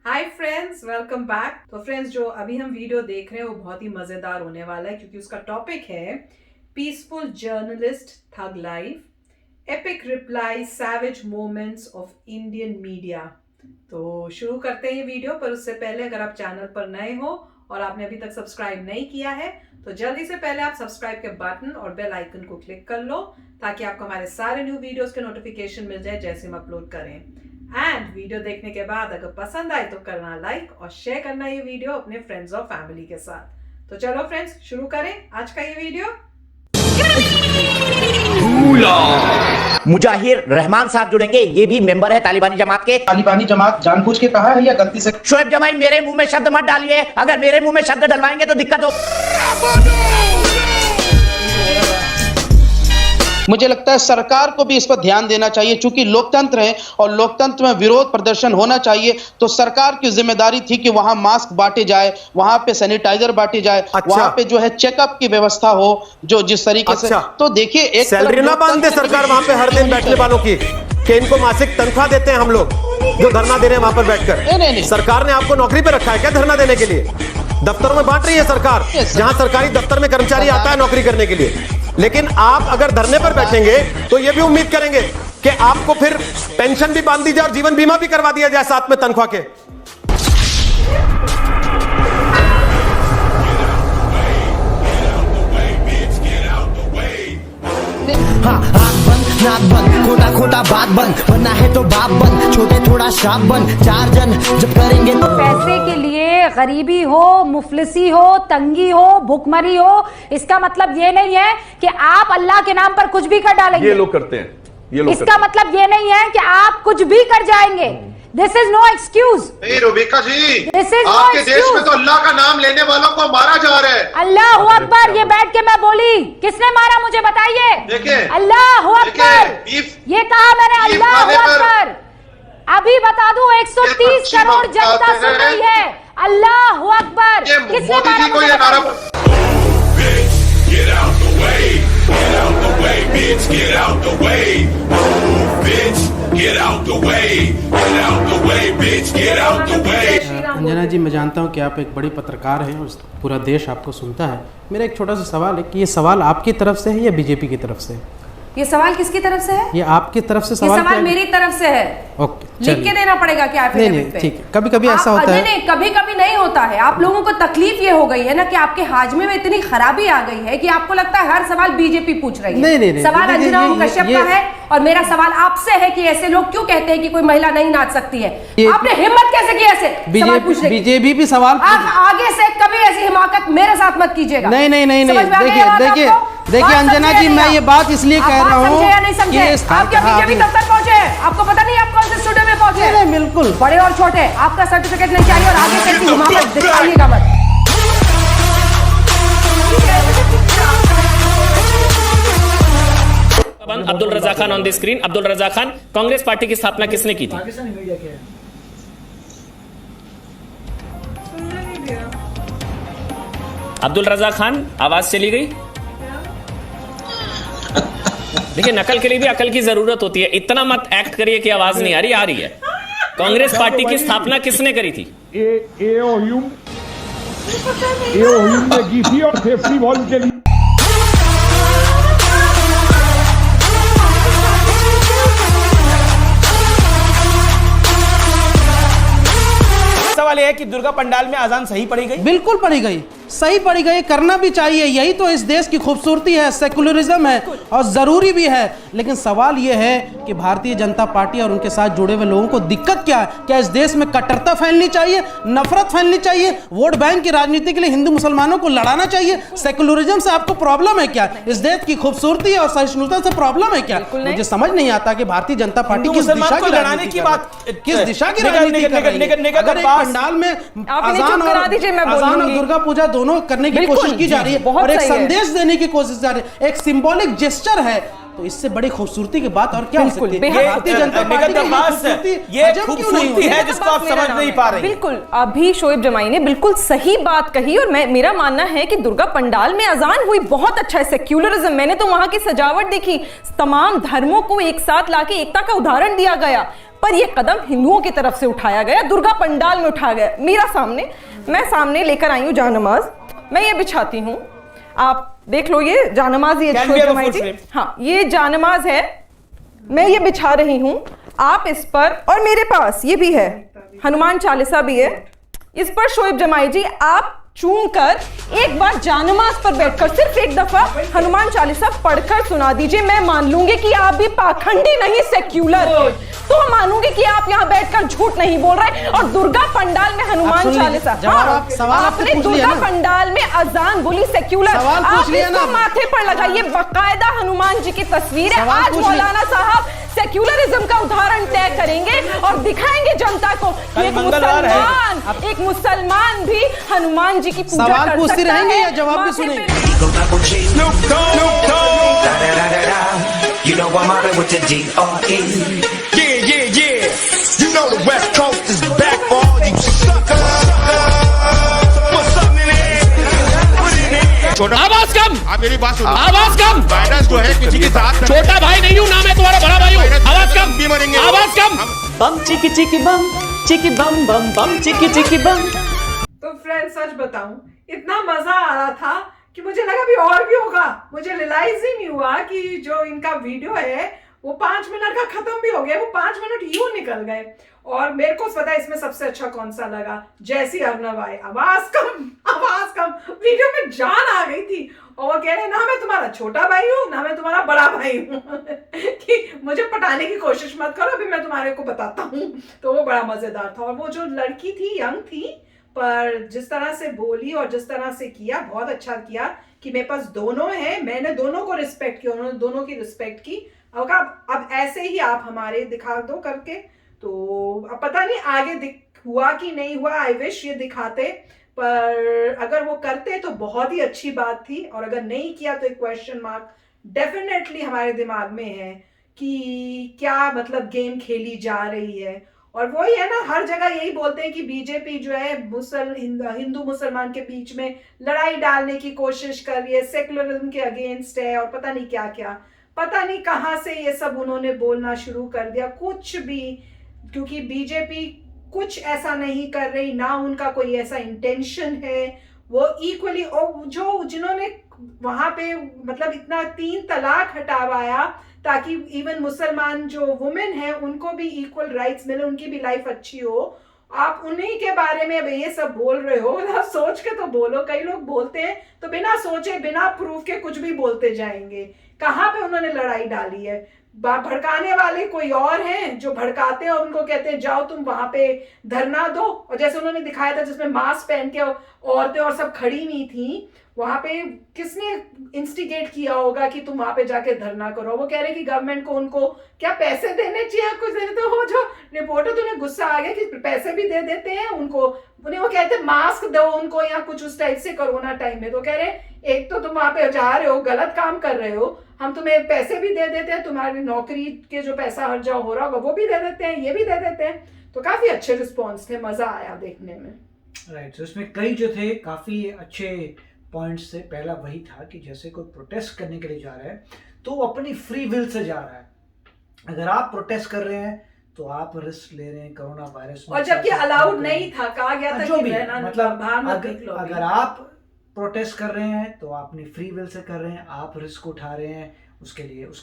Hi friends, welcome back. तो friends, जो अभी हम वीडियो देख रहे हैं वो बहुत ही मजेदार होने वाला है क्योंकि उसका टॉपिक है peaceful journalist tug life, epic reply, savage moments of Indian media. तो शुरू करते हैं ये वीडियो, पर उससे पहले अगर आप चैनल पर नए हो और आपने अभी तक सब्सक्राइब नहीं किया है तो जल्दी से पहले आप सब्सक्राइब के बटन और बेल आइकन को क्लिक कर लो ताकि आपको हमारे सारे न्यू वीडियोस के नोटिफिकेशन मिल जाए जैसे हम अपलोड करें। एंड वीडियो देखने के बाद अगर पसंद आए तो करना लाइक और शेयर करना ये वीडियो अपने फ्रेंड्स और फैमिली के साथ। तो चलो फ्रेंड्स, शुरू करें आज का ये वीडियो। मुजाहिर रहमान साहब जुड़ेंगे, ये भी मेंबर है तालिबानी जमात के। तालिबानी जमात जानबूझ के कहा है या गलती से? शोएब जमाई, मेरे मुंह में शब्द मत डालिए, अगर मेरे मुंह में शब्द डलवाएंगे तो दिक्कत हो। मुझे लगता है सरकार को भी इस पर ध्यान देना चाहिए, चूंकि लोकतंत्र है और लोकतंत्र में विरोध प्रदर्शन होना चाहिए। तो सरकार की जिम्मेदारी थी कि वहां मास्क बांटे जाए, वहां पे सैनिटाइजर बांटे जाए, वहां पे जो है चेकअप की व्यवस्था हो, जो जिस तरीके से। तो देखिए, एक सैलरी ना बांधे सरकार वहां पे हर दिन बैठने वालों की, कि इनको मासिक तनख्वाह देते हैं हम लोग जो धरना दे रहे हैं वहां पर बैठकर। नहीं। सरकार ने आपको नौकरी पे रखा है क्या धरना देने के लिए? दफ्तरों में बांट रही है सरकार, जहां सरकारी दफ्तर में कर्मचारी आता है नौकरी करने के लिए। लेकिन आप अगर धरने पर बैठेंगे तो ये भी उम्मीद करेंगे कि आपको फिर पेंशन भी बांध दी जाए और जीवन बीमा भी करवा दिया जाए साथ में तनख्वाह के। हाँ, आँख बंद, नाक बंद, खोटा खोटा बात बंद, बनना है तो बाप बंद, छोटे थोड़ा शाप बंद, चार जन जब करेंगे तो पैसे के लिए गरीबी हो, मुफलिसी हो, तंगी हो, भूखमरी हो, इसका मतलब ये नहीं है कि आप अल्लाह के नाम पर कुछ भी कर डालेंगे। ये लोग करते हैं, ये लोग इसका मतलब ये नहीं है कि आप कुछ भी कर जाएंगे। This is no excuse. नहीं Rubika ji, this is no आपके देश में एक्सक्यूज। तो अल्लाह का नाम लेने वालों को मारा जा रहा है। अल्लाह अकबर, ये बैठ के मैं बोली, किसने मारा मुझे बताइए? देखिए, अल्लाह अकबर, ये कहा मैंने, अल्लाह अकबर। अभी बता दूं, 130 करोड़ जनता सुन रही है। अल्लाह अकबर, किसने मोदी मारा जी को मुझे ये नारा बताइए? Get out the way, get out the way, bitch, get out the way, move, bitch, get out the way, get out the way, bitch, get out the way. Anjana जी, मैं जानता हूं कि आप एक बड़ी पत्रकार हैं और पूरा देश आपको सुनता है। मेरा एक छोटा सा सवाल है कि ये सवाल आपकी तरफ से है या बीजेपी की तरफ से है? ये सवाल किसकी तरफ से है? ये आपकी तरफ से ये सवाल मेरी तरफ से है। ओके, लिख के देना पड़ेगा क्या? नहीं, ठीक है। कभी कभी ऐसा होता है। नहीं, कभी कभी नहीं होता है। आप लोगों को तकलीफ ये हो गई है ना कि आपके हाजमे में इतनी खराबी आ गई है कि आपको लगता है हर सवाल बीजेपी पूछ रही है। नहीं, सवाल अंजना ओम कश्यप का है और मेरा सवाल आपसे है कि ऐसे लोग क्यों कहते हैं कि कोई महिला नहीं नाच सकती है? आपने हिम्मत कैसे की ऐसे सवाल पूछने की? बीजेपी भी सवाल आगे से कभी ऐसी हिमाकत मेरे साथ मत कीजिएगा। नहीं, देखिए अंजना जी, मैं ये बात इसलिए कह रहा हूँ कि आप क्या बीजेपी दफ्तर पहुंचे हैं? आपको पता नहीं आप कौन से स्टूडियो में पहुंचे? नहीं, बिल्कुल। बड़े और छोटे, आपका सर्टिफिकेट नहीं चाहिए और आगे से ऐसी हिमाकत दिखाइएगा मत। Abdul Raza Khan on the screen. Abdul Raza Khan, Congress party की स्थापना किसने की थी? अब्दुल रजा खान, आवाज चली गई। देखिए, नकल के लिए भी अकल की जरूरत होती है। इतना मत एक्ट करिए कि आवाज नहीं आ रही, आ रही है। कांग्रेस पार्टी की स्थापना किसने करी थी? ने की थी और सेफ्टी वॉल्व के लिए। सवाल यह है कि दुर्गा पंडाल में अजान सही पढ़ी गई? बिल्कुल पढ़ी गई, सही पढ़ी गई, करना भी चाहिए। यही तो इस देश की खूबसूरती है, सेकुलरिज्म है और जरूरी भी है। लेकिन सवाल यह है कि भारतीय जनता पार्टी और उनके साथ जुड़े हुए लोगों को दिक्कत क्या है? क्या इस देश में कट्टरता फैलनी चाहिए, नफरत फैलनी चाहिए, वोट बैंक की राजनीति के लिए हिंदू मुसलमानों को लड़ाना चाहिए? सेकुलरिज्म से आपको प्रॉब्लम है क्या? इस देश की खूबसूरती और सहिष्णुता से प्रॉब्लम है क्या? मुझे समझ नहीं आता कि भारतीय जनता पार्टी किस दिशा की राजनीति की बात, किस दिशा की राजनीति कर रही है। अगर एक पंडाल में अजान और दुर्गा पूजा दोनों करने की कोशिश की जा रही है और एक संदेश देने की कोशिश जा रही है, एक सिंबॉलिक जेस्चर है तो इससे बड़ी खूबसूरती की बात और क्या हो सकती है? ये भारतीय जनता पार्टी की खूबसूरती ये हजम क्यों नहीं खूबसूरती होती? है जिसको आप समझ नहीं पा रहे। बिल्कुल, अभी शोएब जमाई ने बिल्कुल सही बात कही और मेरा मानना है कि दुर्गा पंडाल में अजान हुई, बहुत अच्छा है। सेक्युलरिज्म, मैंने तो वहां की सजावट देखी, तमाम धर्मों को एक साथ लाके एकता का उदाहरण दिया गया, पर यह कदम हिंदुओं की तरफ से उठाया गया, दुर्गा पंडाल में उठाया गया। मैं सामने लेकर आई हूं जानमाज, मैं ये बिछाती हूं, आप देख लो, ये जानमाज, ये हाँ, ये जानमाज है, मैं ये बिछा रही हूं, आप इस पर, और मेरे पास ये भी है, हनुमान चालीसा भी है, इस पर शोएब जमाई जी आप चूम कर एक बार जानमाज पर बैठकर सिर्फ एक दफा हनुमान चालीसा पढ़कर सुना दीजिए। मैं मान लूंगी कि आप भी पाखंडी नहीं, सेक्युलर हो, तो हम मानूंगी कि आप यहाँ बैठकर झूठ नहीं बोल रहे। और दुर्गा पंडाल में हनुमान चालीसा, आपने दुर्गा पंडाल में अजान बोली, सेक्युलर, आप इसको माथे पर लगाइए, बाकायदा हनुमान जी की तस्वीर है। आज मौलाना साहब सेक्युलरिज्म का उदाहरण तय करेंगे और दिखाएंगे जनता को एक मुसलमान भी हनुमान जी की पूजा सवाल कर पूछती सकता रहेंगे है, या जवाब भी सुनेंगे? आवाज कम, आप मेरी बात सुनो। आवाज कम, वायरस जो है किसी के साथ छोटा भाई नहीं हूँ ना, मैं तुम्हारा बड़ा भाई हूँ। आवाज कम, भी मरेंगे। आवाज कम। बम चिकी चिकी बम, चिकी बम बम बम चिकी चिकी बम। तो फ्रेंड्स, सच बताऊं, इतना मजा आ रहा था कि मुझे लगा भी और भी होगा। मुझे रियलाइज ही नहीं हुआ कि जो इनका वीडियो है वो 5 मिनट का खत्म भी हो गया, वो 5 मिनट यूं निकल गए। और मेरे को पता है इसमें सबसे अच्छा कौन सा लगा, जैसी अर्नब आए, आवाज कम, वीडियो में जान आ गई थी। और वो कह रहे ना मैं तुम्हारा छोटा भाई हूँ ना मैं तुम्हारा बड़ा भाई हूँ कि मुझे पटाने की कोशिश मत करो, अभी मैं तुम्हारे को बताता हूँ। तो वो बड़ा मजेदार था। और वो जो लड़की थी, यंग थी, पर जिस तरह से बोली और जिस तरह से किया, बहुत अच्छा किया कि मेरे पास दोनों हैं, मैंने दोनों को रिस्पेक्ट किया, उन्होंने दोनों की रिस्पेक्ट की। अब ऐसे ही आप हमारे दिखा दो करके, तो अब पता नहीं आगे हुआ कि नहीं हुआ, आई विश ये दिखाते, पर अगर वो करते तो बहुत ही अच्छी बात थी। और अगर नहीं किया तो एक क्वेश्चन मार्क डेफिनेटली हमारे दिमाग में है कि क्या मतलब गेम खेली जा रही है। और वही है ना, हर जगह यही बोलते हैं कि बीजेपी जो है हिंदू मुसलमान के बीच में लड़ाई डालने की कोशिश कर रही है, सेकुलरिज्म के अगेंस्ट है, और पता नहीं क्या क्या, पता नहीं कहाँ से ये सब उन्होंने बोलना शुरू कर दिया। कुछ भी, क्योंकि बीजेपी कुछ ऐसा नहीं कर रही, ना उनका कोई ऐसा इंटेंशन है। वो इक्वली, और जो जिन्होंने वहां पे मतलब इतना 3 तलाक हटावाया ताकि इवन मुसलमान जो वुमेन है उनको भी इक्वल राइट्स मिले, उनकी भी लाइफ अच्छी हो, आप उन्हीं के बारे में ये सब बोल रहे हो। आप सोच के तो बोलो। कई लोग बोलते हैं तो बिना सोचे बिना प्रूफ के कुछ भी बोलते जाएंगे। कहाँ पे उन्होंने लड़ाई डाली है? भड़काने वाले कोई और हैं जो भड़काते हैं और उनको कहते हैं जाओ तुम वहां पे धरना दो। और जैसे उन्होंने दिखाया था जिसमें मास्क पहन के औरतें और सब खड़ी हुई थी, वहां पे किसने इंस्टिगेट किया होगा कि तुम वहां पे जाके धरना करो? वो कह रहे कि गवर्नमेंट को उनको क्या पैसे देने चाहिए, कुछ देने। तो वो जो रिपोर्टर, तो उन्हें गुस्सा आ गया कि पैसे भी दे देते हैं उनको, उन्हें वो कहते मास्क दो उनको या कुछ उस टाइप से कोरोना टाइम में। तो कह रहे एक तो तुम वहां पे जा रहे हो, गलत काम कर रहे हो, हम तुम्हें पैसे भी दे देते हैं, तुम्हारी नौकरी के जो पैसा हर जाओ हो रहा होगा वो भी दे देते हैं, ये भी दे देते हैं। तो काफी अच्छे रिस्पॉन्स थे, मजा आया देखने में। राइट, तो इसमें कई जो थे काफी अच्छे पॉइंट्स थे। पहला वही था कि जैसे कोई प्रोटेस्ट करने के लिए जा रहा है तो वो अपनी फ्री विल से जा रहा है। अगर आप प्रोटेस्ट कर रहे हैं तो आप रिस्क ले रहे हैं कोरोना वायरस में, और जबकि अलाउड नहीं था, कहा गया था जो कि भी मतलब अगर आप प्रोटेस्ट कर रहे हैं तो आपने फ्री विल से कर रहे हैं, आप रिस्क उठा रहे हैं। उसके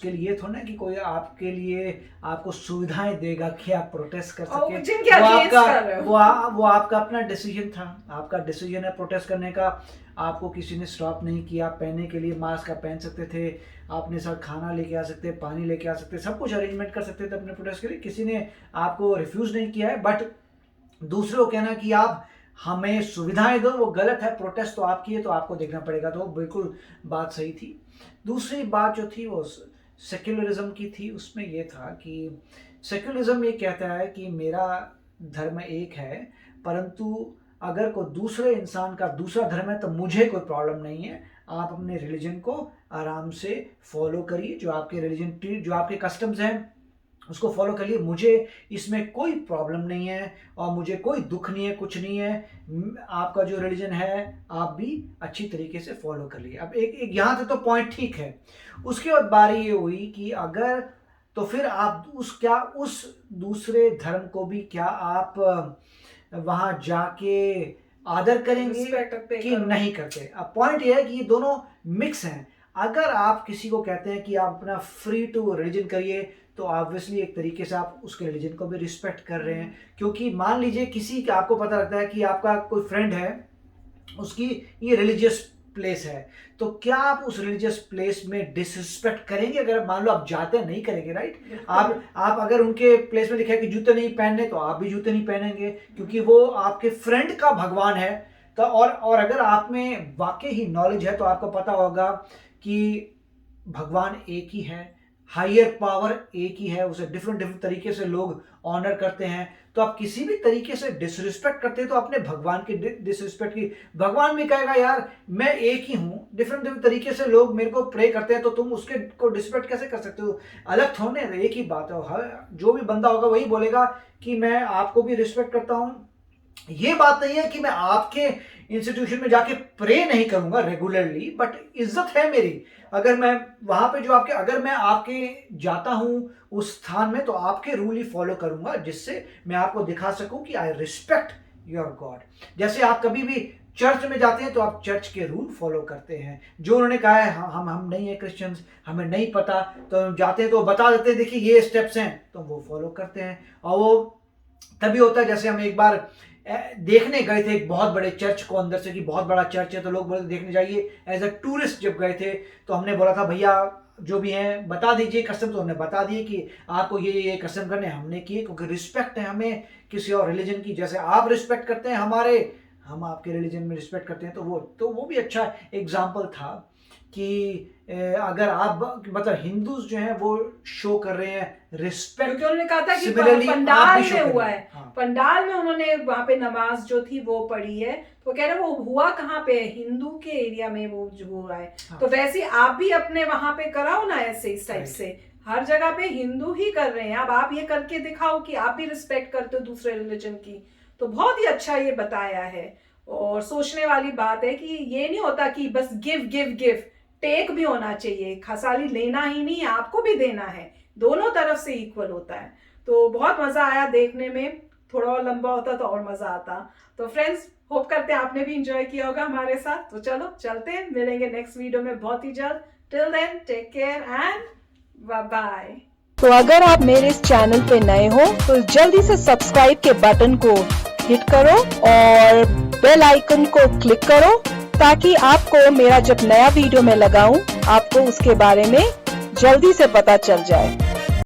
लिए थोड़ा ना कि कोई आपके लिए आपको सुविधाएं देगा कि आप प्रोटेस्ट कर सके। वो आपका अपना डिसीजन था, आपका डिसीजन है प्रोटेस्ट करने का। आपको किसी ने स्टॉप नहीं किया। पहनने के लिए मास्क आप पहन सकते थे, अपने साथ खाना लेके आ सकते, पानी लेके आ सकते, सब कुछ अरेंजमेंट कर सकते थे अपने प्रोटेस्ट के लिए। किसी ने आपको रिफ्यूज नहीं किया है। बट दूसरों को कहना कि आप हमें सुविधाएं दो, वो गलत है। प्रोटेस्ट तो आप किए तो आपको देखना पड़ेगा। तो बिल्कुल बात सही थी। दूसरी बात जो थी वो सेक्युलरिज्म की थी। उसमें ये था कि सेक्युलरिज्म ये कहता है कि मेरा धर्म एक है, परंतु अगर कोई दूसरे इंसान का दूसरा धर्म है तो मुझे कोई प्रॉब्लम नहीं है, आप अपने रिलीजन को आराम से फॉलो करिए, जो आपके रिलीजन जो आपके कस्टम्स हैं उसको फॉलो करिए, मुझे इसमें कोई प्रॉब्लम नहीं है और मुझे कोई दुख नहीं है, कुछ नहीं है। आपका जो रिलीजन है आप भी अच्छी तरीके से फॉलो कर लिए। अब एक यहाँ से तो पॉइंट ठीक है। उसके बाद बारी ये हुई कि अगर तो फिर आप उस दूसरे धर्म को भी क्या आप वहाँ जाके आदर करेंगे कि नहीं करते। अब पॉइंट ये है कि ये दोनों मिक्स हैं। अगर आप किसी को कहते हैं कि आप अपना फ्री टू रिलीजन करिए तो ऑब्वियसली एक तरीके से आप उसके रिलीजन को भी रिस्पेक्ट कर रहे हैं, क्योंकि मान लीजिए किसी का आपको पता लगता है कि आपका कोई फ्रेंड है, उसकी ये रिलीजियस प्लेस है, तो क्या आप उस रिलीजियस प्लेस में डिसरिस्पेक्ट करेंगे? अगर मान लो आप जाते हैं, नहीं करेंगे, राइट। आप अगर उनके प्लेस में लिखा है कि जूते नहीं पहनने तो आप भी जूते नहीं पहनेंगे, क्योंकि वो आपके फ्रेंड का भगवान है। तो और अगर आप में वाकई ही नॉलेज है तो आपको पता होगा कि भगवान एक ही है, हायर पावर एक ही है, उसे डिफरेंट तरीके से लोग ऑनर करते हैं। तो आप किसी भी तरीके से डिसरिस्पेक्ट करते हैं तो अपने भगवान की डिसरिस्पेक्ट की। भगवान भी कहेगा यार मैं एक ही हूँ, डिफरेंट तरीके से लोग मेरे को प्रे करते हैं, तो तुम उसके को डिसरिस्पेक्ट कैसे कर सकते हो? अलग थोड़े, एक ही बात है। जो भी बंदा होगा वही बोलेगा कि मैं आपको भी रिस्पेक्ट करता हूँ। ये बात नहीं है कि मैं आपके इंस्टीट्यूशन में जाके प्रे नहीं करूंगा रेगुलरली, बट इज्जत है मेरी। अगर मैं वहां पे अगर मैं आपके जाता हूं उस स्थान में तो आपके रूल ही फॉलो करूंगा, जिससे मैं आपको दिखा सकूं कि आई रिस्पेक्ट योर गॉड। जैसे आप कभी भी चर्च में जाते हैं तो आप चर्च के रूल फॉलो करते हैं। जो उन्होंने कहा है हम नहीं है क्रिश्चियंस, हमें नहीं पता, तो हम जाते हैं तो बता देते हैं देखिए ये स्टेप्स हैं, तो वो फॉलो करते हैं। और वो तभी होता है, जैसे हम एक बार देखने गए थे एक बहुत बड़े चर्च को अंदर से, कि बहुत बड़ा चर्च है, तो लोग बोले देखने जाइए। एज अ टूरिस्ट जब गए थे तो हमने बोला था भैया जो भी हैं बता दीजिए कस्टम, तो हमने बता दिए कि आपको ये कस्टम करने हमने किए, क्योंकि रिस्पेक्ट है हमें किसी और रिलीजन की। जैसे आप रिस्पेक्ट करते हैं हम आपके रिलीजन में रिस्पेक्ट करते हैं, तो वो भी अच्छा एग्जाम्पल था कि अगर आप मतलब हिंदूज जो हैं वो शो कर रहे हैं रिस्पेक्ट, क्योंकि उन्होंने कहा था कि पंडाल में हुआ है। पंडाल में उन्होंने वहां पे नमाज जो थी वो पढ़ी है, तो कह रहे वो हुआ कहाँ पे, हिंदू के एरिया में वो जो हुआ है। तो वैसे आप भी अपने वहां पे कराओ ना ऐसे, इस टाइप से। हर जगह पे हिंदू ही कर रहे हैं, अब आप ये करके दिखाओ कि आप भी रिस्पेक्ट करते हो दूसरे रिलीजन की। तो बहुत ही अच्छा ये बताया है। और सोचने वाली बात है कि ये नहीं होता कि बस गिव गिव गिव, टेक भी होना चाहिए। खाली लेना ही नहीं, आपको भी देना है, दोनों तरफ से इक्वल होता है। तो बहुत मजा आया देखने में, थोड़ा और लंबा होता तो और मजा आता। तो फ्रेंड्स, होप करते हैं आपने भी एंजॉय किया होगा हमारे साथ। तो चलो चलते हैं, मिलेंगे नेक्स्ट वीडियो में बहुत ही जल्द। Till then take care and bye bye. तो अगर आप मेरे इस चैनल पे नए हो तो जल्दी से सब्सक्राइब के बटन को हिट करो और बेल आइकन को क्लिक करो, ताकि आपको मेरा जब नया वीडियो मैं लगाऊं आपको उसके बारे में जल्दी से पता चल जाए।